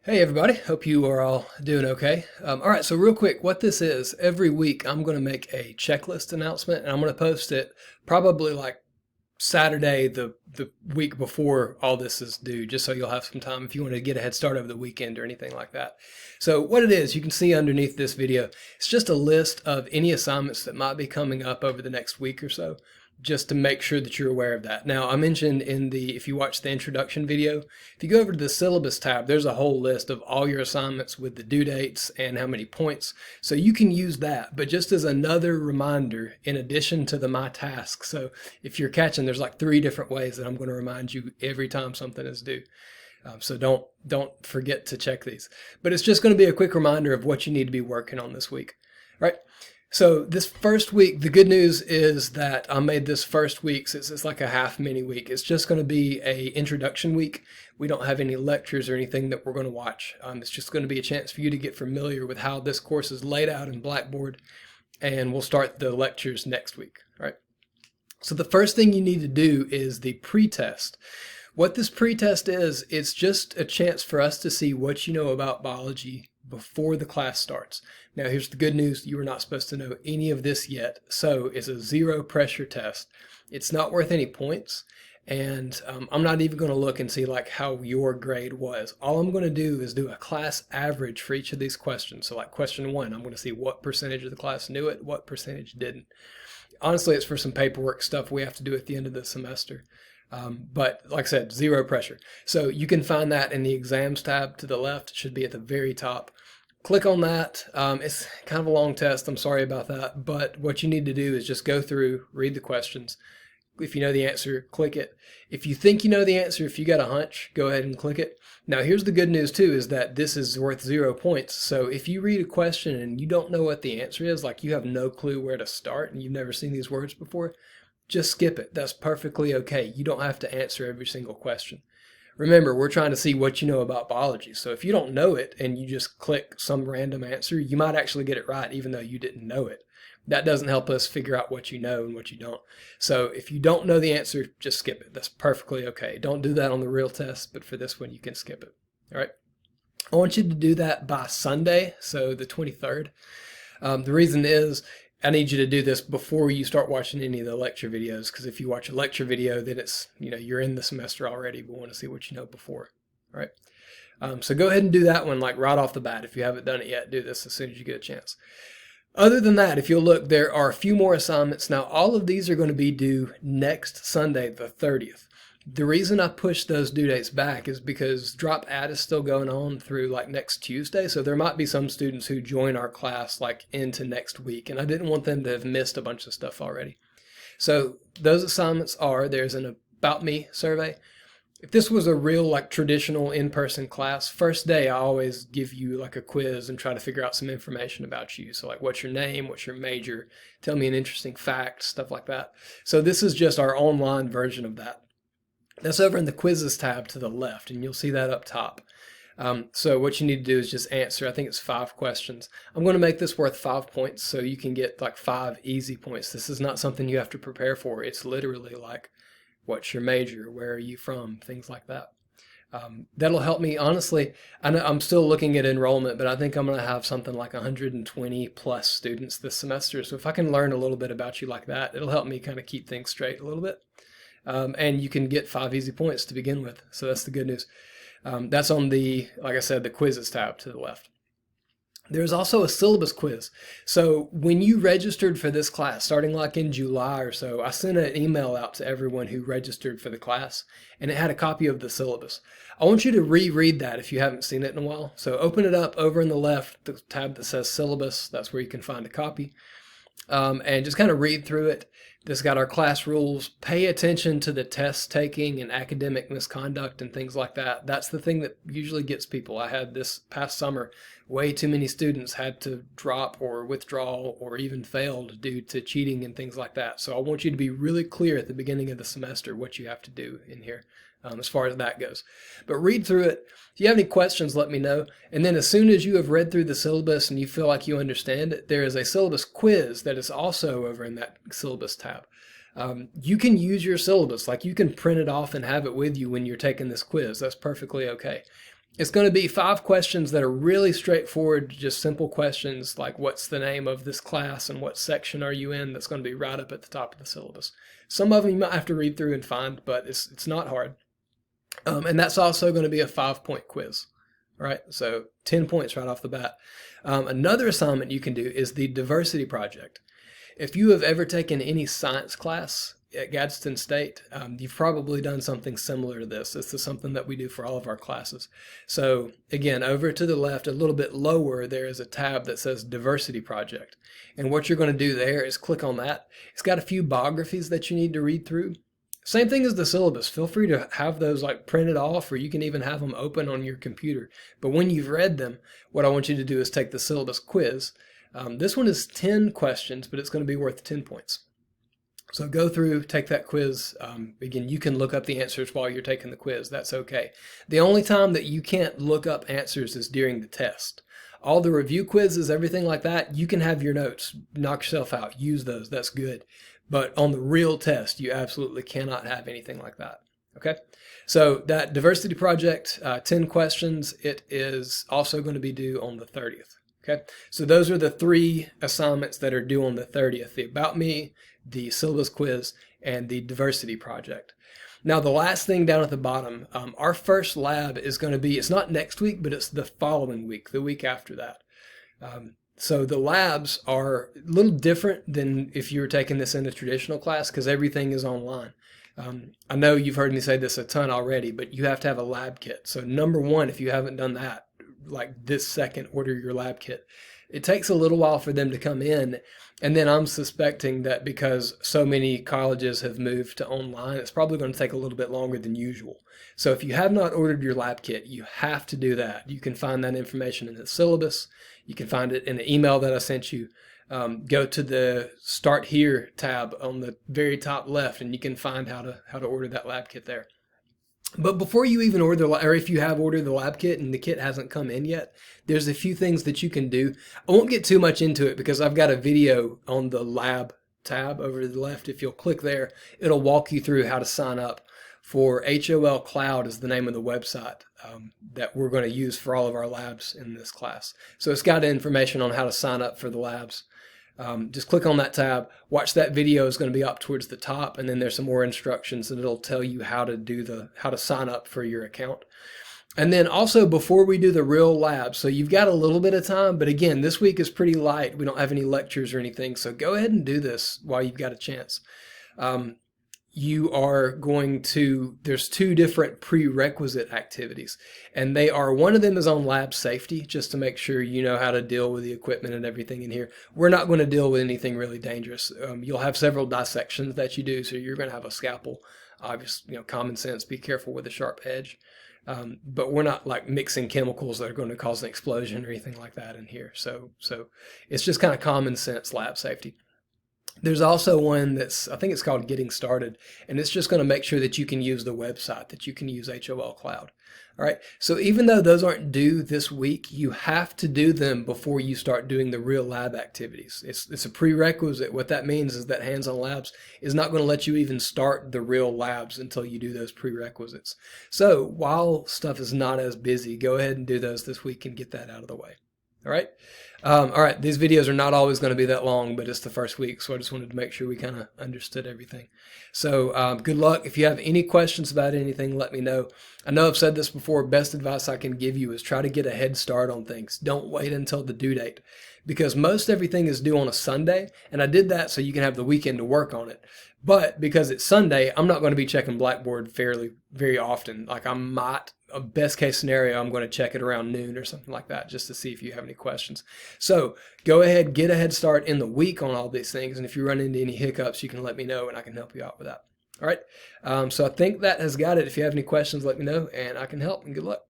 Hey everybody, hope you are all doing okay. All right, so real quick, what this is, every week I'm going to make a checklist announcement and I'm going to post it probably like Saturday, the week before all this is due, just so you'll have some time if you want to get a head start over the weekend or anything like that. So what it is, you can see underneath this video, it's just a list of any assignments that might be coming up over the next week or so, just to make sure that you're aware of that. Now, I mentioned if you watch the introduction video, if you go over to the syllabus tab, there's a whole list of all your assignments with the due dates and how many points. So you can use that, but just as another reminder, in addition to the My Task. So if you're catching, there's like 3 different ways that I'm going to remind you every time something is due. So don't forget to check these. But it's just going to be a quick reminder of what you need to be working on this week. All right. So this first week, the good news is that I made this first week, so it's like a half mini week. It's just going to be a introduction week. We don't have any lectures or anything that we're going to watch. It's just going to be a chance for you to get familiar with how this course is laid out in Blackboard, and we'll start the lectures next week. All right. So the first thing you need to do is the pretest. What this pretest is, it's just a chance for us to see what you know about biology before the class starts. Now here's the good news, you are not supposed to know any of this yet, so it's a zero pressure test. It's not worth any points, and I'm not even going to look and see like how your grade was. All I'm going to do is do a class average for each of these questions. So like question 1, I'm going to see what percentage of the class knew it, what percentage didn't. Honestly, it's for some paperwork stuff we have to do at the end of the semester. But like I said, zero pressure. So you can find that in the exams tab to the left. It should be at the very top. Click on that. It's kind of a long test. I'm sorry about that. But what you need to do is just go through, read the questions. If you know the answer, click it. If you think you know the answer, if you got a hunch, go ahead and click it. Now, here's the good news too, is that this is worth 0 points. So if you read a question and you don't know what the answer is, like you have no clue where to start and you've never seen these words before, just skip it. That's perfectly okay. You don't have to answer every single question. Remember, we're trying to see what you know about biology. So if you don't know it and you just click some random answer, you might actually get it right even though you didn't know it. That doesn't help us figure out what you know and what you don't. So if you don't know the answer, just skip it. That's perfectly okay. Don't do that on the real test, but for this one, you can skip it. All right. I want you to do that by Sunday, so the 23rd. The reason is, I need you to do this before you start watching any of the lecture videos, because if you watch a lecture video, then it's, you're in the semester already, but want to see what you know before. All right. So go ahead and do that one like right off the bat. If you haven't done it yet, do this as soon as you get a chance. Other than that, if you'll look, there are a few more assignments. Now, all of these are going to be due next Sunday, the 30th. The reason I pushed those due dates back is because drop add is still going on through like next Tuesday. So there might be some students who join our class like into next week, and I didn't want them to have missed a bunch of stuff already. So those assignments are, there's an About Me survey. If this was a real like traditional in-person class, first day I always give you like a quiz and try to figure out some information about you. So like what's your name, what's your major, tell me an interesting fact, stuff like that. So this is just our online version of that. That's over in the quizzes tab to the left, and you'll see that up top. So what you need to do is just answer, I think it's 5 questions. I'm going to make this worth 5 points, so you can get like 5 easy points. This is not something you have to prepare for. It's literally like, what's your major? Where are you from? Things like that. That'll help me. Honestly, I'm still looking at enrollment, but I think I'm going to have something like 120 plus students this semester. So if I can learn a little bit about you like that, it'll help me kind of keep things straight a little bit. And you can get 5 easy points to begin with. So that's the good news. That's on the, like I said, the quizzes tab to the left. There's also a syllabus quiz. So when you registered for this class, starting like in July or so, I sent an email out to everyone who registered for the class, and it had a copy of the syllabus. I want you to reread that if you haven't seen it in a while. So open it up over in the left, the tab that says syllabus. That's where you can find a copy. And just kind of read through it. This got our class rules. Pay attention to the test taking and academic misconduct and things like that. That's the thing that usually gets people. I had this past summer, way too many students had to drop or withdraw or even failed due to cheating and things like that. So I want you to be really clear at the beginning of the semester what you have to do in here. As far as that goes. But read through it. If you have any questions, let me know. And then as soon as you have read through the syllabus and you feel like you understand it, there is a syllabus quiz that is also over in that syllabus tab. You can use your syllabus, like you can print it off and have it with you when you're taking this quiz. That's perfectly okay. It's going to be 5 questions that are really straightforward, just simple questions like what's the name of this class and what section are you in. That's going to be right up at the top of the syllabus. Some of them you might have to read through and find, but it's not hard. And that's also going to be a 5-point quiz. All right, so 10 points right off the bat. Another assignment you can do is the diversity project. If you have ever taken any science class at Gadsden State, you've probably done something similar to this. This is something that we do for all of our classes. So again, over to the left, a little bit lower, there is a tab that says Diversity Project. And what you're going to do there is click on that. It's got a few biographies that you need to read through. Same thing as the syllabus. Feel free to have those like printed off, or you can even have them open on your computer. But when you've read them, what I want you to do is take the syllabus quiz. This one is 10 questions, but it's going to be worth 10 points. So go through, take that quiz. Again, you can look up the answers while you're taking the quiz. That's okay. The only time that you can't look up answers is during the test. All the review quizzes, everything like that, you can have your notes. Knock yourself out. Use those. That's good. But on the real test, you absolutely cannot have anything like that. Okay? So that diversity project, 10 questions, it is also going to be due on the 30th. Okay? So those are the 3 assignments that are due on the 30th. The About Me, the syllabus quiz, and the diversity project. Now, the last thing down at the bottom, our first lab is going to be, it's not next week, but it's the following week, the week after that. So the labs are a little different than if you were taking this in a traditional class because everything is online. I know you've heard me say this a ton already, but you have to have a lab kit. So number 1, if you haven't done that, like this second, order your lab kit. It takes a little while for them to come in. And then I'm suspecting that because so many colleges have moved to online, it's probably going to take a little bit longer than usual. So if you have not ordered your lab kit, you have to do that. You can find that information in the syllabus. You can find it in the email that I sent you. Go to the Start Here tab on the very top left, and you can find how to order that lab kit there. But before you even order, or if you have ordered the lab kit and the kit hasn't come in yet, there's a few things that you can do. I won't get too much into it because I've got a video on the lab tab over to the left. If you'll click there, it'll walk you through how to sign up for HOL Cloud is the name of the website that we're going to use for all of our labs in this class. So it's got information on how to sign up for the labs. Just click on that tab, watch that video. Is going to be up towards the top, and then there's some more instructions and it'll tell you how to sign up for your account. And then also before we do the real lab, so you've got a little bit of time, but again, this week is pretty light. We don't have any lectures or anything, so go ahead and do this while you've got a chance. You are going to, there's 2 different prerequisite activities, and they are, one of them is on lab safety, just to make sure you know how to deal with the equipment and everything in here. We're not going to deal with anything really dangerous. You'll have several dissections that you do, so you're going to have a scalpel. Obviously, common sense, be careful with a sharp edge. But we're not like mixing chemicals that are going to cause an explosion or anything like that in here. So it's just kind of common sense lab safety. There's also one that's, I think it's called Getting Started, and it's just going to make sure that you can use the website, that you can use HOL Cloud. All right, so even though those aren't due this week, you have to do them before you start doing the real lab activities. It's a prerequisite. What that means is that Hands-On Labs is not going to let you even start the real labs until you do those prerequisites. So while stuff is not as busy, go ahead and do those this week and get that out of the way. All right. All right. These videos are not always going to be that long, but it's the first week, so I just wanted to make sure we kind of understood everything. So good luck. If you have any questions about anything, let me know. I know I've said this before. Best advice I can give you is try to get a head start on things. Don't wait until the due date, because most everything is due on a Sunday, and I did that so you can have the weekend to work on it. But because it's Sunday, I'm not going to be checking Blackboard very often. Like I might, a best case scenario, I'm going to check it around noon or something like that just to see if you have any questions. So go ahead, get a head start in the week on all these things. And if you run into any hiccups, you can let me know and I can help you out with that. All right. So I think that has got it. If you have any questions, let me know and I can help, and good luck.